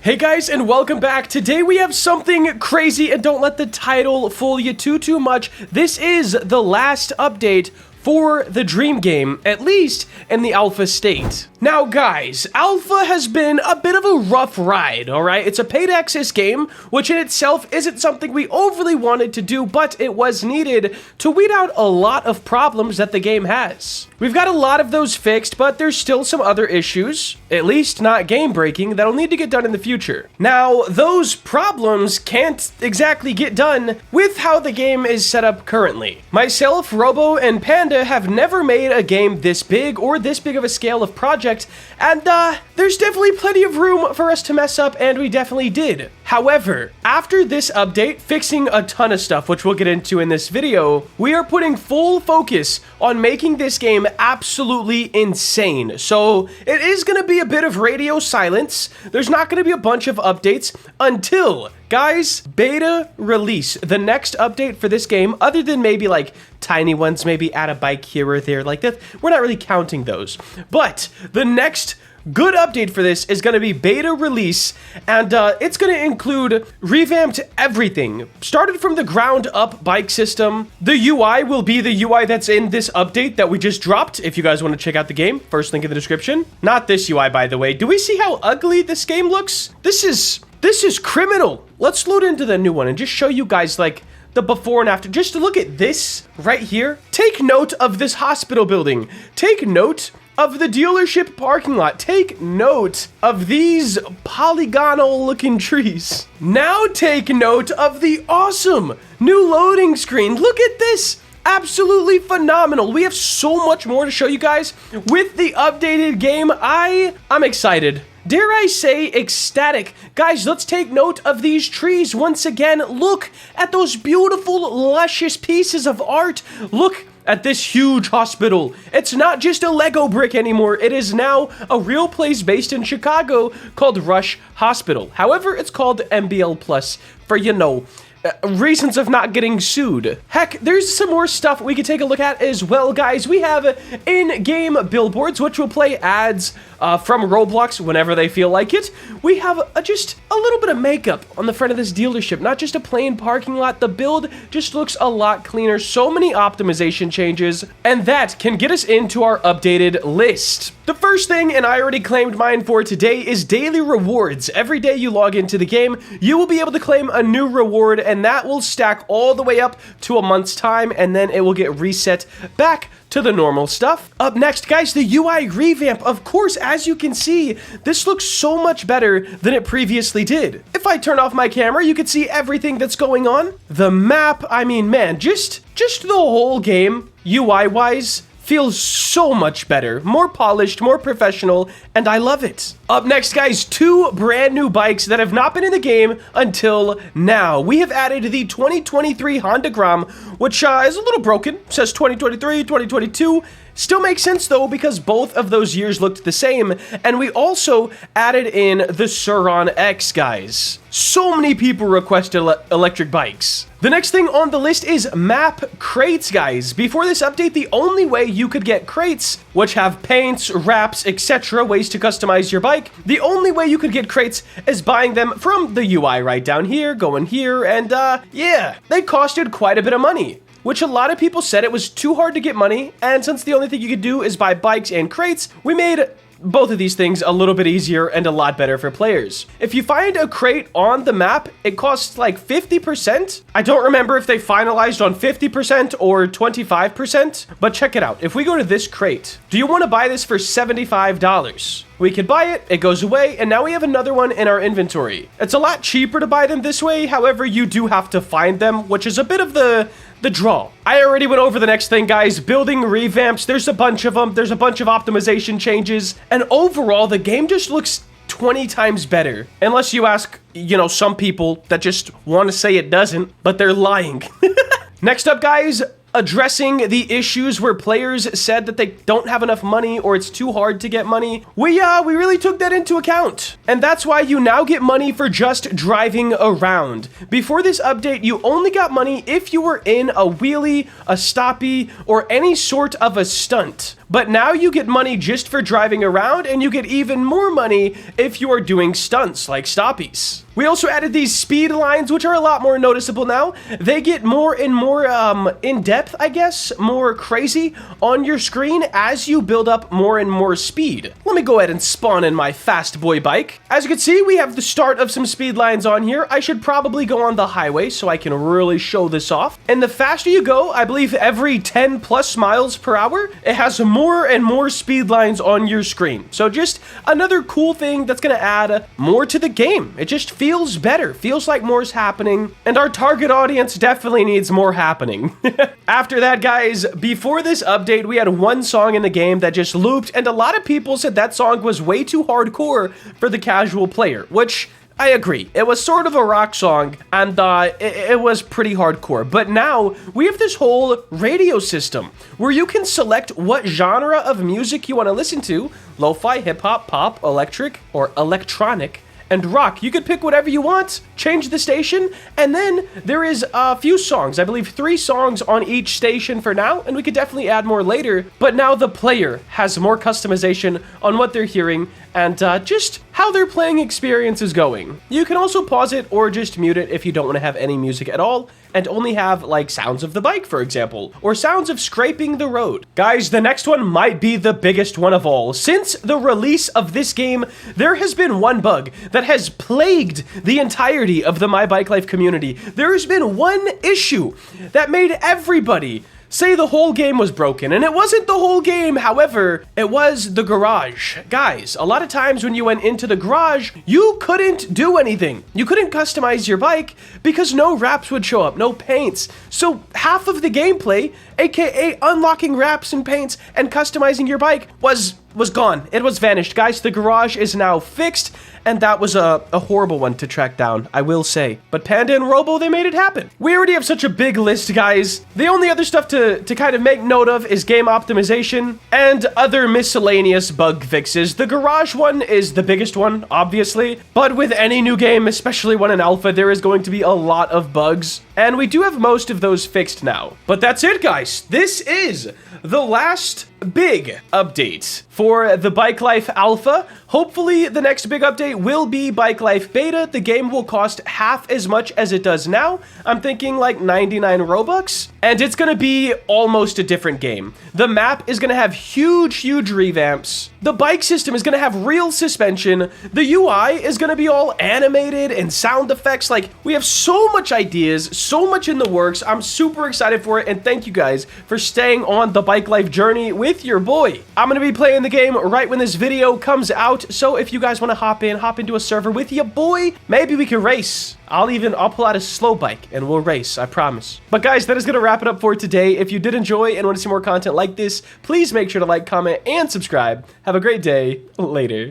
Hey guys, and welcome back. Today we have something crazy, and don't let the title fool you too much. This is the last update for the Dream game, at least in the alpha state. Now guys, alpha has been a bit of a rough ride, alright? It's a paid access game, which in itself isn't something we overly wanted to do, but it was needed to weed out a lot of problems that the game has. We've got a lot of those fixed, but there's still some other issues, at least not game-breaking, that'll need to get done in the future. Now, those problems can't exactly get done with how the game is set up currently. Myself, Robo, and Panda have never made a game this big or this big of a scale of project, and there's definitely plenty of room for us to mess up, and we definitely did. However, after this update, fixing a ton of stuff, which we'll get into in this video, we are putting full focus on making this game absolutely insane. So it is going to be a bit of radio silence. There's not going to be a bunch of updates until, guys, beta release. The next update for this game, other than maybe like tiny ones, maybe add a bike here or there like that, we're not really counting those. But the next good update for this is going to be beta release, and it's going to include revamped everything. Started from the ground up bike system. The UI will be the UI that's in this update that we just dropped. If you guys want to check out the game, first link in the description. Not this UI, by the way. Do we see how ugly this game looks? This is criminal. Let's load into the new one and just show you guys like the before and after. Just to look at this right here. Take note of this hospital building. Take note of the dealership parking lot. Take note of these polygonal looking trees. Now take note of the awesome new loading screen. Look at this. Absolutely phenomenal. We have so much more to show you guys with the updated game. I'm excited. Dare I say ecstatic. Guys, let's take note of these trees once again. Look at those beautiful, luscious pieces of art. Look at this huge hospital. It's not just a Lego brick anymore. It is now a real place based in Chicago called Rush Hospital. However, it's called MBL Plus for, you know, reasons of not getting sued. Heck, there's some more stuff we could take a look at as well, guys. We have in-game billboards, which will play ads from Roblox whenever they feel like it. We have just a little bit of makeup on the front of this dealership, not just a plain parking lot. The build just looks a lot cleaner. So many optimization changes, and that can get us into our updated list. The first thing, and I already claimed mine for today, is daily rewards. Every day you log into the game, you will be able to claim a new reward, and that will stack all the way up to a month's time, and then it will get reset back to the normal stuff. Up next, guys, the UI revamp. Of course, as you can see, this looks so much better than it previously did. If I turn off my camera, you can see everything that's going on. The map, I mean, man, just the whole game, UI-wise, feels so much better, more polished, more professional, and I love it. Up next, guys, two brand new bikes that have not been in the game until now. We have added the 2023 Honda Gram, which is a little broken. It says 2023, 2022. Still makes sense though, because both of those years looked the same. And we also added in the Suron X, guys. So many people requested electric bikes. The next thing on the list is map crates, guys. Before this update, the only way you could get crates, which have paints, wraps, etc., ways to customize your bike, the only way you could get crates is buying them from the UI right down here, going here, and yeah, they costed quite a bit of money, which a lot of people said it was too hard to get money, and since the only thing you could do is buy bikes and crates, we made both of these things a little bit easier and a lot better for players. If you find a crate on the map, it costs like 50%. I don't remember if they finalized on 50% or 25%, but check it out. If we go to this crate, do you want to buy this for $75? We could buy it, it goes away, and now we have another one in our inventory. It's a lot cheaper to buy them this way, however, you do have to find them, which is a bit of the draw. I already went over the next thing, guys. Building revamps, there's a bunch of them. There's a bunch of optimization changes, and overall, the game just looks 20 times better. Unless you ask, you know, some people that just want to say it doesn't, but they're lying. Next up, guys, addressing the issues where players said that they don't have enough money or it's too hard to get money. We really took that into account. And that's why you now get money for just driving around. Before this update, you only got money if you were in a wheelie, a stoppie, or any sort of a stunt. But now you get money just for driving around, and you get even more money if you are doing stunts like stoppies. We also added these speed lines, which are a lot more noticeable now. They get more and more in-depth, I guess, more crazy on your screen as you build up more and more speed. Let me go ahead and spawn in my fast boy bike. As you can see, we have the start of some speed lines on here. I should probably go on the highway so I can really show this off. And the faster you go, I believe every 10 plus miles per hour, it has more and more speed lines on your screen. So just another cool thing that's gonna add more to the game. It just feels better, feels like more is happening, and our target audience definitely needs more happening. After that, guys, before this update, we had one song in the game that just looped, and a lot of people said that song was way too hardcore for the casual player, which I agree. It was sort of a rock song, and it was pretty hardcore. But now, we have this whole radio system where you can select what genre of music you want to listen to: lo-fi, hip-hop, pop, electric, or electronic, and rock. You could pick whatever you want, change the station, and then there is a few songs. I believe 3 songs on each station for now, and we could definitely add more later. But now the player has more customization on what they're hearing and just how their playing experience is going. You can also pause it or just mute it if you don't want to have any music at all and only have like sounds of the bike, for example, or sounds of scraping the road. Guys, the next one might be the biggest one of all. Since the release of this game, there has been one bug that has plagued the entirety of the My Bike Life community. There has been one issue that made everybody say the whole game was broken, and it wasn't the whole game. However, it was the garage. Guys, a lot of times when you went into the garage, you couldn't do anything. You couldn't customize your bike because no wraps would show up, no paints. So half of the gameplay, aka unlocking wraps and paints and customizing your bike, was gone. It was vanished. Guys, the garage is now fixed, and that was a horrible one to track down, I will say. But Panda and Robo, they made it happen. We already have such a big list, guys. The only other stuff to kind of make note of is game optimization and other miscellaneous bug fixes. The garage one is the biggest one, obviously. But with any new game, especially one in alpha, there is going to be a lot of bugs. And we do have most of those fixed now. But that's it, guys. This is the last big update for the Bike Life Alpha. Hopefully, the next big update will be Bike Life Beta. The game will cost half as much as it does now. I'm thinking like 99 Robux. And it's going to be almost a different game. The map is going to have huge revamps. The bike system is going to have real suspension. The UI is going to be all animated and sound effects. Like, we have so much ideas, so much in the works. I'm super excited for it. And thank you guys for staying on the Bike Life journey with your boy. I'm going to be playing the game right when this video comes out. So if you guys want to hop into a server with your boy, maybe we can race. I'll pull out a slow bike and we'll race, I promise. But guys, that is going to wrap it up for today. If you did enjoy and want to see more content like this, please make sure to like, comment, and subscribe. Have a great day. Later.